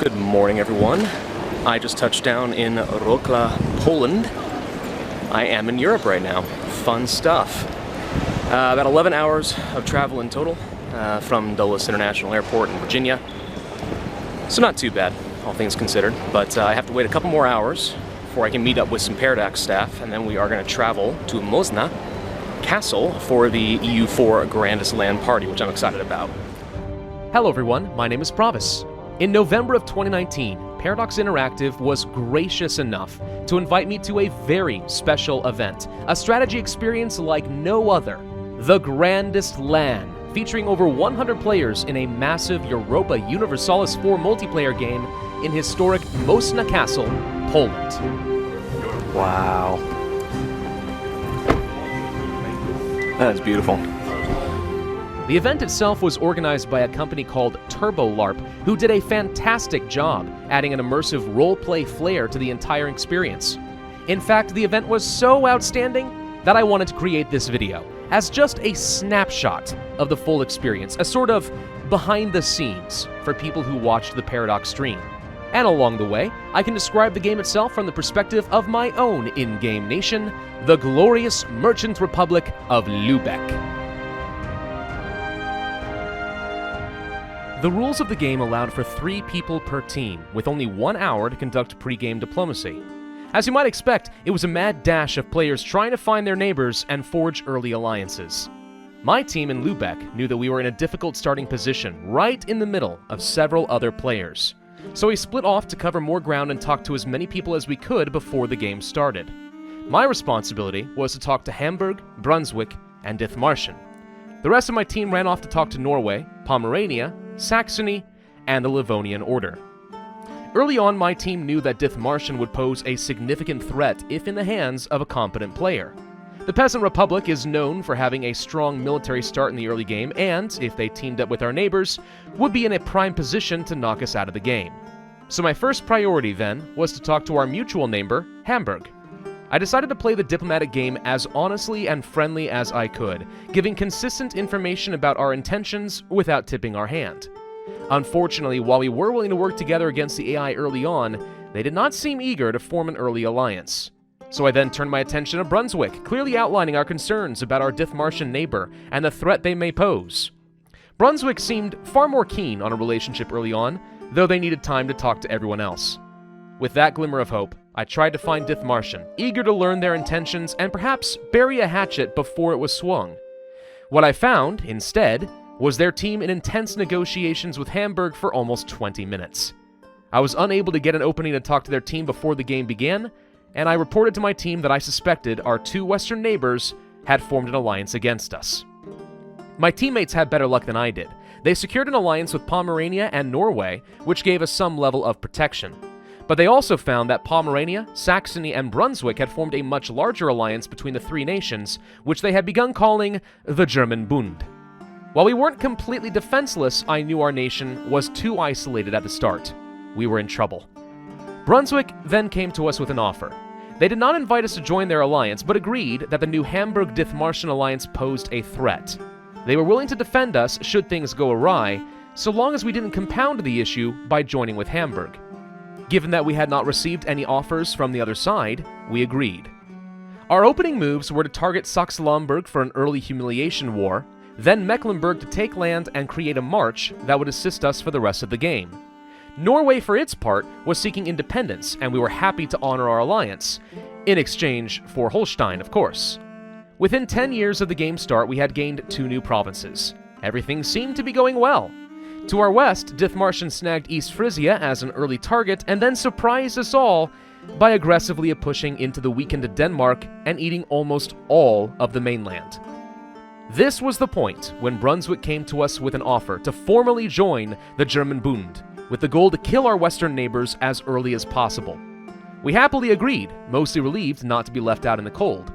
Good morning, everyone. I just touched down in Wrocław, Poland. I am in Europe right now. Fun stuff. About 11 hours of travel in total from Dulles International Airport in Virginia. So not too bad, all things considered. But I have to wait a couple more hours before I can meet up with some Paradox staff, and then we are going to travel to Moszna Castle for the EU4 Grandest LAN party, which I'm excited about. Hello everyone, my name is Pravus. In November of 2019, Paradox Interactive was gracious enough to invite me to a very special event, a strategy experience like no other, the Grandest LAN, featuring over 100 players in a massive Europa Universalis 4 multiplayer game in historic Moszna Castle, Poland. Wow. That is beautiful. The event itself was organized by a company called TurboLARP, who did a fantastic job adding an immersive role-play flair to the entire experience. In fact, the event was so outstanding that I wanted to create this video as just a snapshot of the full experience, a sort of behind the scenes for people who watched the Paradox stream. And along the way, I can describe the game itself from the perspective of my own in-game nation, the glorious Merchant Republic of Lübeck. The rules of the game allowed for 3 people per team, with only 1 hour to conduct pregame diplomacy. As you might expect, it was a mad dash of players trying to find their neighbors and forge early alliances. My team in Lübeck knew that we were in a difficult starting position, right in the middle of several other players. So we split off to cover more ground and talk to as many people as we could before the game started. My responsibility was to talk to Hamburg, Brunswick, and Dithmarschen. The rest of my team ran off to talk to Norway, Pomerania, Saxony, and the Livonian Order. Early on, my team knew that Dithmarschen would pose a significant threat if in the hands of a competent player. The Peasant Republic is known for having a strong military start in the early game, and, if they teamed up with our neighbors, would be in a prime position to knock us out of the game. So my first priority, then, was to talk to our mutual neighbor, Hamburg. I decided to play the diplomatic game as honestly and friendly as I could, giving consistent information about our intentions without tipping our hand. Unfortunately, while we were willing to work together against the AI early on, they did not seem eager to form an early alliance. So I then turned my attention to Brunswick, clearly outlining our concerns about our Dithmarschen neighbor and the threat they may pose. Brunswick seemed far more keen on a relationship early on, though they needed time to talk to everyone else. With that glimmer of hope, I tried to find Dithmarschen, eager to learn their intentions and perhaps bury a hatchet before it was swung. What I found, instead, was their team in intense negotiations with Hamburg for almost 20 minutes. I was unable to get an opening to talk to their team before the game began, and I reported to my team that I suspected our 2 western neighbors had formed an alliance against us. My teammates had better luck than I did. They secured an alliance with Pomerania and Norway, which gave us some level of protection. But they also found that Pomerania, Saxony, and Brunswick had formed a much larger alliance between the 3 nations, which they had begun calling the German Bund. While we weren't completely defenseless, I knew our nation was too isolated at the start. We were in trouble. Brunswick then came to us with an offer. They did not invite us to join their alliance, but agreed that the new Hamburg-Dithmarschen alliance posed a threat. They were willing to defend us should things go awry, so long as we didn't compound the issue by joining with Hamburg. Given that we had not received any offers from the other side, we agreed. Our opening moves were to target Saxe-Lauenburg for an early humiliation war, then Mecklenburg to take land and create a march that would assist us for the rest of the game. Norway, for its part, was seeking independence, and we were happy to honor our alliance, in exchange for Holstein, of course. Within 10 years of the game's start, we had gained 2 new provinces. Everything seemed to be going well. To our west, Dithmarschen snagged East Frisia as an early target and then surprised us all by aggressively pushing into the weakened Denmark and eating almost all of the mainland. This was the point when Brunswick came to us with an offer to formally join the German Bund, with the goal to kill our western neighbors as early as possible. We happily agreed, mostly relieved not to be left out in the cold.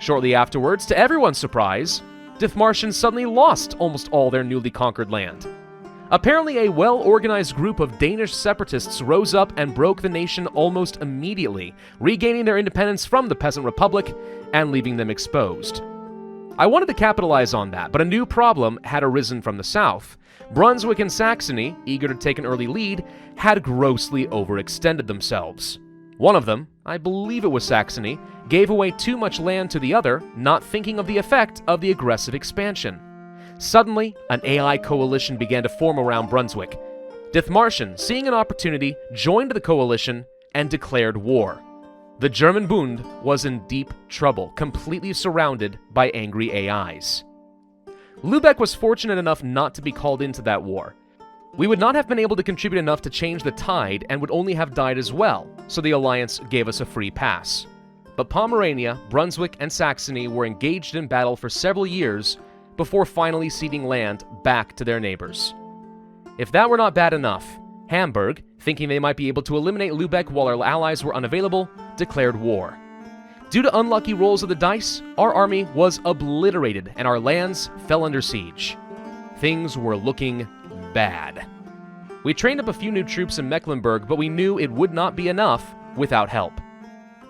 Shortly afterwards, to everyone's surprise, Dithmarschen suddenly lost almost all their newly conquered land. Apparently, a well-organized group of Danish separatists rose up and broke the nation almost immediately, regaining their independence from the Peasant Republic and leaving them exposed. I wanted to capitalize on that, but a new problem had arisen from the south. Brunswick and Saxony, eager to take an early lead, had grossly overextended themselves. One of them, I believe it was Saxony, gave away too much land to the other, not thinking of the effect of the aggressive expansion. Suddenly, an AI coalition began to form around Brunswick. Dithmarschen, seeing an opportunity, joined the coalition and declared war. The German Bund was in deep trouble, completely surrounded by angry AIs. Lübeck was fortunate enough not to be called into that war. We would not have been able to contribute enough to change the tide and would only have died as well, so the alliance gave us a free pass. But Pomerania, Brunswick, and Saxony were engaged in battle for several years before finally ceding land back to their neighbors. If that were not bad enough, Hamburg, thinking they might be able to eliminate Lübeck while our allies were unavailable, declared war. Due to unlucky rolls of the dice, our army was obliterated and our lands fell under siege. Things were looking bad. We trained up a few new troops in Mecklenburg, but we knew it would not be enough without help.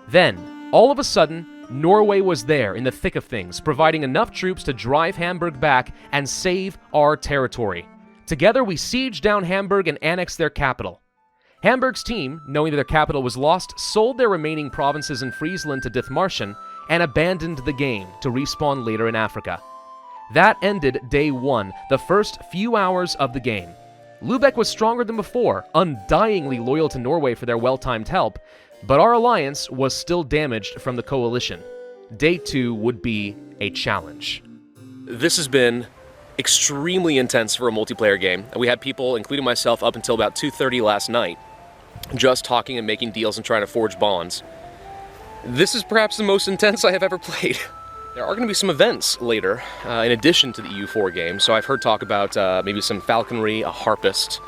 Then, all of a sudden, Norway was there in the thick of things, providing enough troops to drive Hamburg back and save our territory. Together, we sieged down Hamburg and annexed their capital. Hamburg's team, knowing that their capital was lost, sold their remaining provinces in Friesland to Dithmarschen and abandoned the game to respawn later in Africa. That ended day one, the first few hours of the game. Lübeck was stronger than before, undyingly loyal to Norway for their well-timed help, but our alliance was still damaged from the coalition. Day two would be a challenge. This has been extremely intense for a multiplayer game. We had people, including myself, up until about 2:30 last night, just talking and making deals and trying to forge bonds. This is perhaps the most intense I have ever played. There are going to be some events later, in addition to the EU4 game, so I've heard talk about maybe some falconry, a harpist,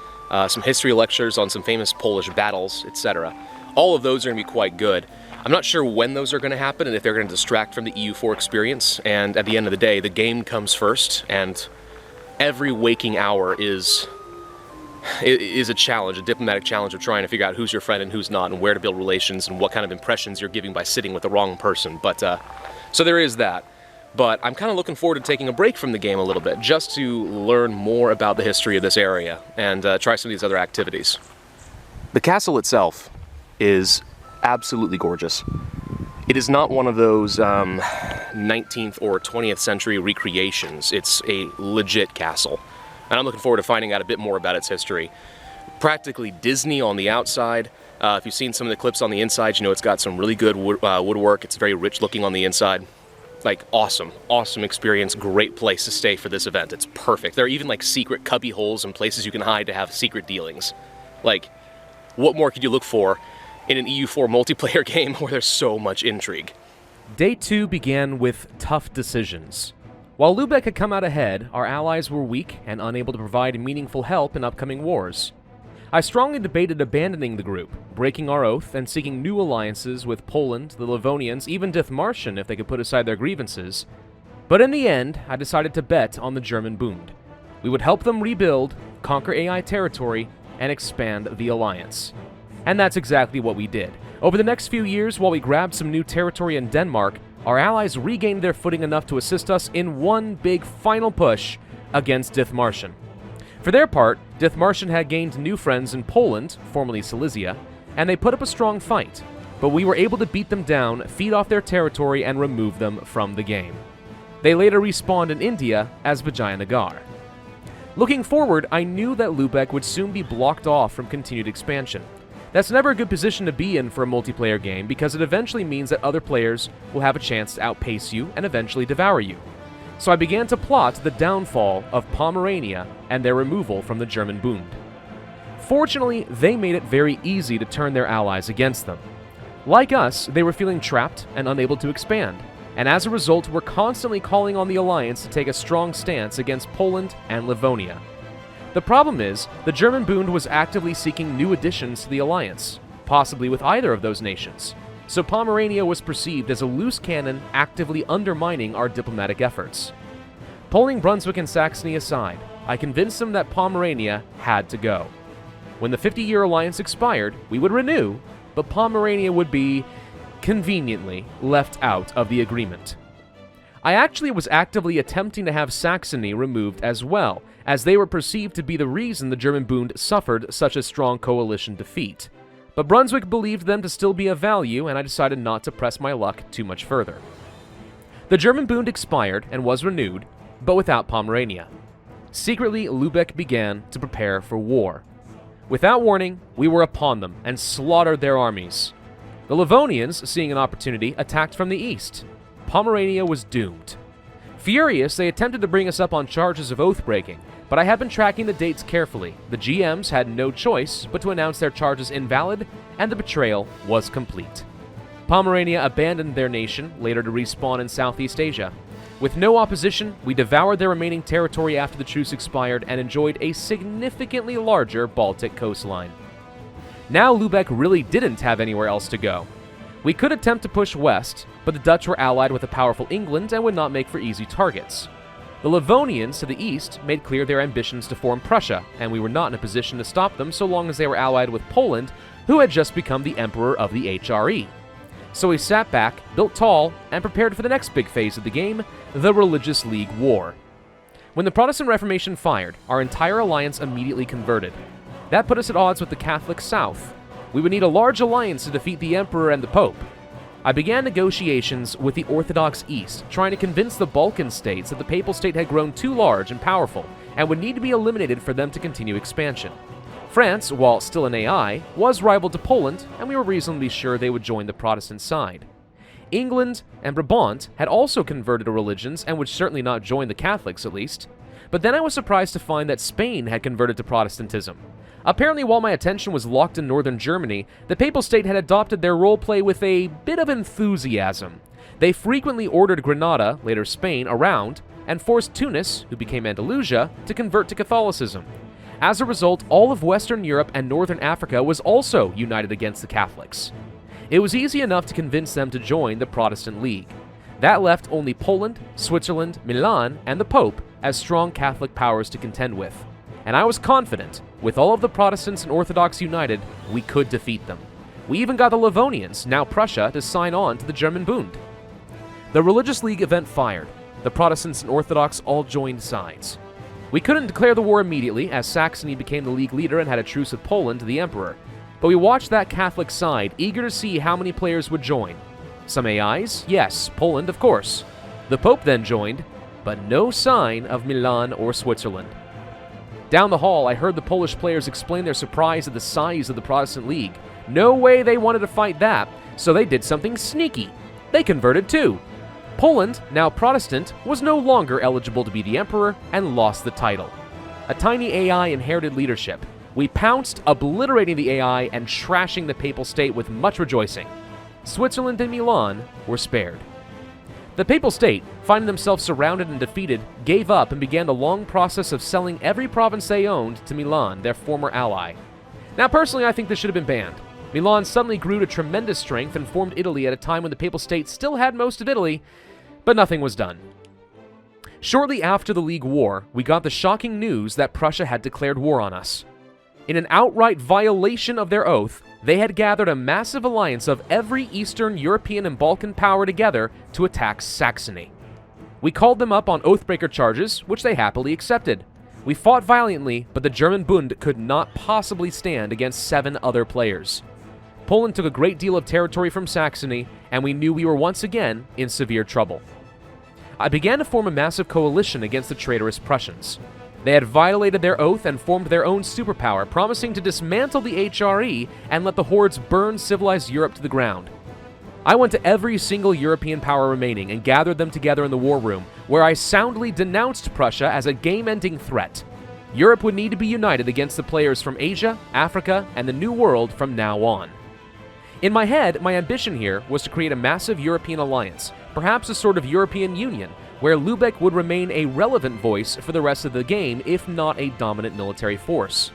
some history lectures on some famous Polish battles, etc. All of those are going to be quite good. I'm not sure when those are going to happen and if they're going to distract from the EU4 experience, and at the end of the day, the game comes first, and every waking hour is a challenge, a diplomatic challenge of trying to figure out who's your friend and who's not, and where to build relations, and what kind of impressions you're giving by sitting with the wrong person. But so there is that. But I'm kind of looking forward to taking a break from the game a little bit, just to learn more about the history of this area and try some of these other activities. The castle itself is absolutely gorgeous. It is not one of those 19th or 20th century recreations. It's a legit castle. And I'm looking forward to finding out a bit more about its history. Practically Disney on the outside. If you've seen some of the clips on the inside, you know it's got some really good woodwork. It's very rich looking on the inside. Like, awesome experience, great place to stay for this event. It's perfect. There are even like secret cubby holes and places you can hide to have secret dealings. Like, what more could you look for in an EU4 multiplayer game where there's so much intrigue? Day two began with tough decisions. While Lübeck had come out ahead, our allies were weak and unable to provide meaningful help in upcoming wars. I strongly debated abandoning the group, breaking our oath, and seeking new alliances with Poland, the Livonians, even Dithmarschen if they could put aside their grievances. But in the end, I decided to bet on the German Bund. We would help them rebuild, conquer AI territory, and expand the alliance. And that's exactly what we did. Over the next few years, while we grabbed some new territory in Denmark, our allies regained their footing enough to assist us in one big final push against Dithmarschen. For their part, Dithmarschen had gained new friends in Poland, formerly Silesia, and they put up a strong fight, but we were able to beat them down, feed off their territory, and remove them from the game. They later respawned in India as Vijayanagar. Looking forward, I knew that Lübeck would soon be blocked off from continued expansion. That's never a good position to be in for a multiplayer game because it eventually means that other players will have a chance to outpace you and eventually devour you. So I began to plot the downfall of Pomerania and their removal from the German Bund. Fortunately, they made it very easy to turn their allies against them. Like us, they were feeling trapped and unable to expand, and as a result were constantly calling on the alliance to take a strong stance against Poland and Livonia. The problem is, the German Bund was actively seeking new additions to the alliance, possibly with either of those nations. So Pomerania was perceived as a loose cannon actively undermining our diplomatic efforts. Pulling Brunswick and Saxony aside, I convinced them that Pomerania had to go. When the 50-year alliance expired, we would renew, but Pomerania would be, conveniently, left out of the agreement. I actually was actively attempting to have Saxony removed as well, as they were perceived to be the reason the German Bund suffered such a strong coalition defeat. But Brunswick believed them to still be of value, and I decided not to press my luck too much further. The German Bund expired and was renewed, but without Pomerania. Secretly, Lübeck began to prepare for war. Without warning, we were upon them and slaughtered their armies. The Livonians, seeing an opportunity, attacked from the east. Pomerania was doomed. Furious, they attempted to bring us up on charges of oath-breaking, but I had been tracking the dates carefully. The GMs had no choice but to announce their charges invalid, and the betrayal was complete. Pomerania abandoned their nation, later to respawn in Southeast Asia. With no opposition, we devoured their remaining territory after the truce expired and enjoyed a significantly larger Baltic coastline. Now Lübeck really didn't have anywhere else to go. We could attempt to push west, but the Dutch were allied with a powerful England and would not make for easy targets. The Livonians to the east made clear their ambitions to form Prussia, and we were not in a position to stop them so long as they were allied with Poland, who had just become the emperor of the HRE. So we sat back, built tall, and prepared for the next big phase of the game, the Religious League War. When the Protestant Reformation fired, our entire alliance immediately converted. That put us at odds with the Catholic South. We would need a large alliance to defeat the Emperor and the Pope. I began negotiations with the Orthodox East, trying to convince the Balkan states that the Papal State had grown too large and powerful, and would need to be eliminated for them to continue expansion. France, while still an AI, was rival to Poland, and we were reasonably sure they would join the Protestant side. England and Brabant had also converted to religions and would certainly not join the Catholics, at least. But then I was surprised to find that Spain had converted to Protestantism. Apparently, while my attention was locked in northern Germany, the Papal State had adopted their roleplay with a bit of enthusiasm. They frequently ordered Granada, later Spain, around, and forced Tunis, who became Andalusia, to convert to Catholicism. As a result, all of Western Europe and Northern Africa was also united against the Catholics. It was easy enough to convince them to join the Protestant League. That left only Poland, Switzerland, Milan, and the Pope as strong Catholic powers to contend with. And I was confident, with all of the Protestants and Orthodox united, we could defeat them. We even got the Livonians, now Prussia, to sign on to the German Bund. The Religious League event fired. The Protestants and Orthodox all joined sides. We couldn't declare the war immediately, as Saxony became the League leader and had a truce with Poland, the Emperor. But we watched that Catholic side, eager to see how many players would join. Some AIs? Yes, Poland, of course. The Pope then joined, but no sign of Milan or Switzerland. Down the hall, I heard the Polish players explain their surprise at the size of the Protestant League. No way they wanted to fight that, so they did something sneaky. They converted too. Poland, now Protestant, was no longer eligible to be the emperor and lost the title. A tiny AI inherited leadership. We pounced, obliterating the AI and trashing the Papal State with much rejoicing. Switzerland and Milan were spared. The Papal State, finding themselves surrounded and defeated, gave up and began the long process of selling every province they owned to Milan, their former ally. Now, personally, I think this should have been banned. Milan suddenly grew to tremendous strength and formed Italy at a time when the Papal State still had most of Italy, but nothing was done. Shortly after the League War, we got the shocking news that Prussia had declared war on us. In an outright violation of their oath, they had gathered a massive alliance of every Eastern European and Balkan power together to attack Saxony. We called them up on oathbreaker charges, which they happily accepted. We fought valiantly, but the German Bund could not possibly stand against 7 other players. Poland took a great deal of territory from Saxony, and we knew we were once again in severe trouble. I began to form a massive coalition against the traitorous Prussians. They had violated their oath and formed their own superpower, promising to dismantle the HRE and let the hordes burn civilized Europe to the ground. I went to every single European power remaining and gathered them together in the war room, where I soundly denounced Prussia as a game-ending threat. Europe would need to be united against the players from Asia, Africa, and the New World from now on. In my head, my ambition here was to create a massive European alliance, perhaps a sort of European Union, where Lübeck would remain a relevant voice for the rest of the game, if not a dominant military force.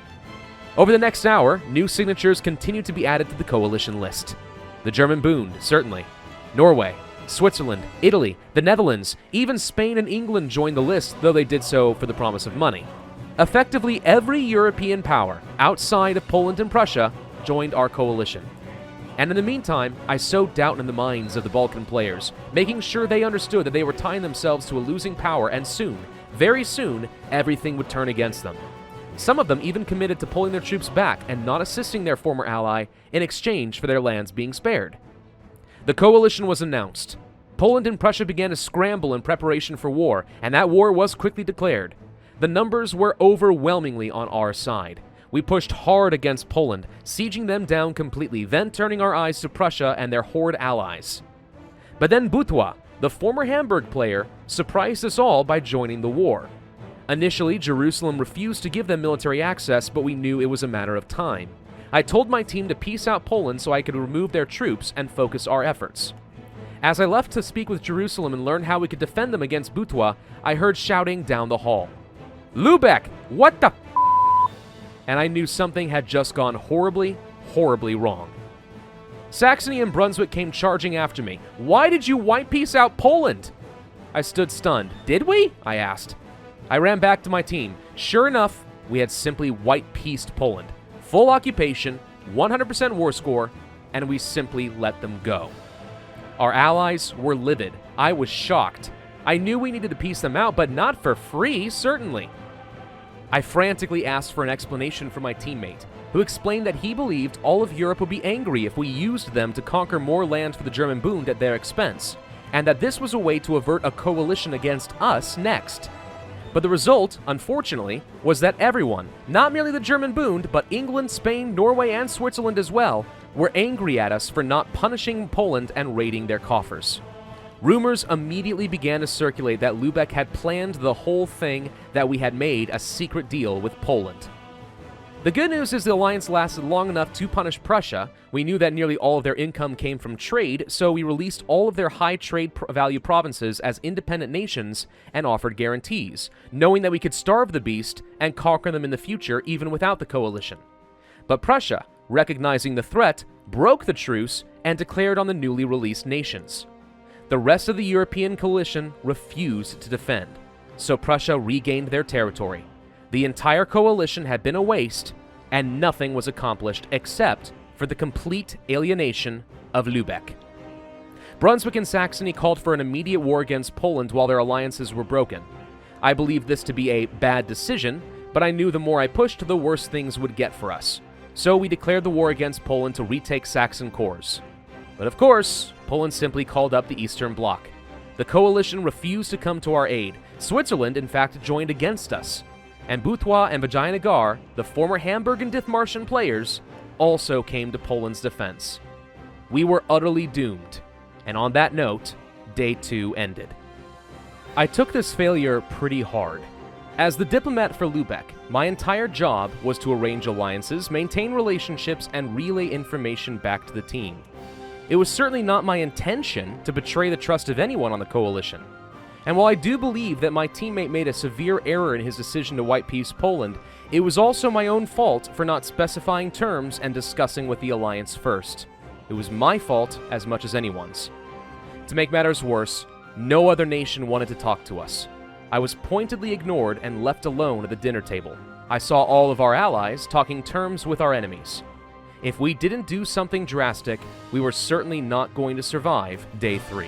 Over the next hour, new signatures continued to be added to the coalition list. The German Bund, certainly. Norway, Switzerland, Italy, the Netherlands, even Spain and England joined the list, though they did so for the promise of money. Effectively, every European power, outside of Poland and Prussia, joined our coalition. And in the meantime, I sowed doubt in the minds of the Balkan players, making sure they understood that they were tying themselves to a losing power, and soon, very soon, everything would turn against them. Some of them even committed to pulling their troops back and not assisting their former ally in exchange for their lands being spared. The coalition was announced. Poland and Prussia began to scramble in preparation for war, and that war was quickly declared. The numbers were overwhelmingly on our side. We pushed hard against Poland, sieging them down completely, then turning our eyes to Prussia and their horde allies. But then Butwa, the former Hamburg player, surprised us all by joining the war. Initially, Jerusalem refused to give them military access, but we knew it was a matter of time. I told my team to peace out Poland so I could remove their troops and focus our efforts. As I left to speak with Jerusalem and learn how we could defend them against Butwa, I heard shouting down the hall. "Lubeck, what the f***?" And I knew something had just gone horribly, horribly wrong. Saxony and Brunswick came charging after me. "Why did you white peace out Poland?" I stood stunned. "Did we?" I asked. I ran back to my team. Sure enough, we had simply white peaced Poland. Full occupation, 100% war score, and we simply let them go. Our allies were livid. I was shocked. I knew we needed to peace them out, but not for free, certainly. I frantically asked for an explanation from my teammate, who explained that he believed all of Europe would be angry if we used them to conquer more land for the German Bund at their expense, and that this was a way to avert a coalition against us next. But the result, unfortunately, was that everyone, not merely the German Bund, but England, Spain, Norway, and Switzerland as well, were angry at us for not punishing Poland and raiding their coffers. Rumors immediately began to circulate that Lubeck had planned the whole thing, that we had made a secret deal with Poland. The good news is the alliance lasted long enough to punish Prussia. We knew that nearly all of their income came from trade, so we released all of their high trade value provinces as independent nations and offered guarantees, knowing that we could starve the beast and conquer them in the future even without the coalition. But Prussia, recognizing the threat, broke the truce and declared on the newly released nations. The rest of the European coalition refused to defend, so Prussia regained their territory. The entire coalition had been a waste, and nothing was accomplished except for the complete alienation of Lubeck. Brunswick and Saxony called for an immediate war against Poland while their alliances were broken. I believed this to be a bad decision, but I knew the more I pushed, the worse things would get for us. So we declared the war against Poland to retake Saxon cores. But of course, Poland simply called up the Eastern Bloc. The coalition refused to come to our aid. Switzerland, in fact, joined against us. And Butwa and Vijayanagar, the former Hamburg and Dithmarschen players, also came to Poland's defense. We were utterly doomed. And on that note, Day 2 ended. I took this failure pretty hard. As the diplomat for Lubeck, my entire job was to arrange alliances, maintain relationships, and relay information back to the team. It was certainly not my intention to betray the trust of anyone on the coalition. And while I do believe that my teammate made a severe error in his decision to white peace Poland, it was also my own fault for not specifying terms and discussing with the alliance first. It was my fault as much as anyone's. To make matters worse, no other nation wanted to talk to us. I was pointedly ignored and left alone at the dinner table. I saw all of our allies talking terms with our enemies. If we didn't do something drastic, we were certainly not going to survive Day 3.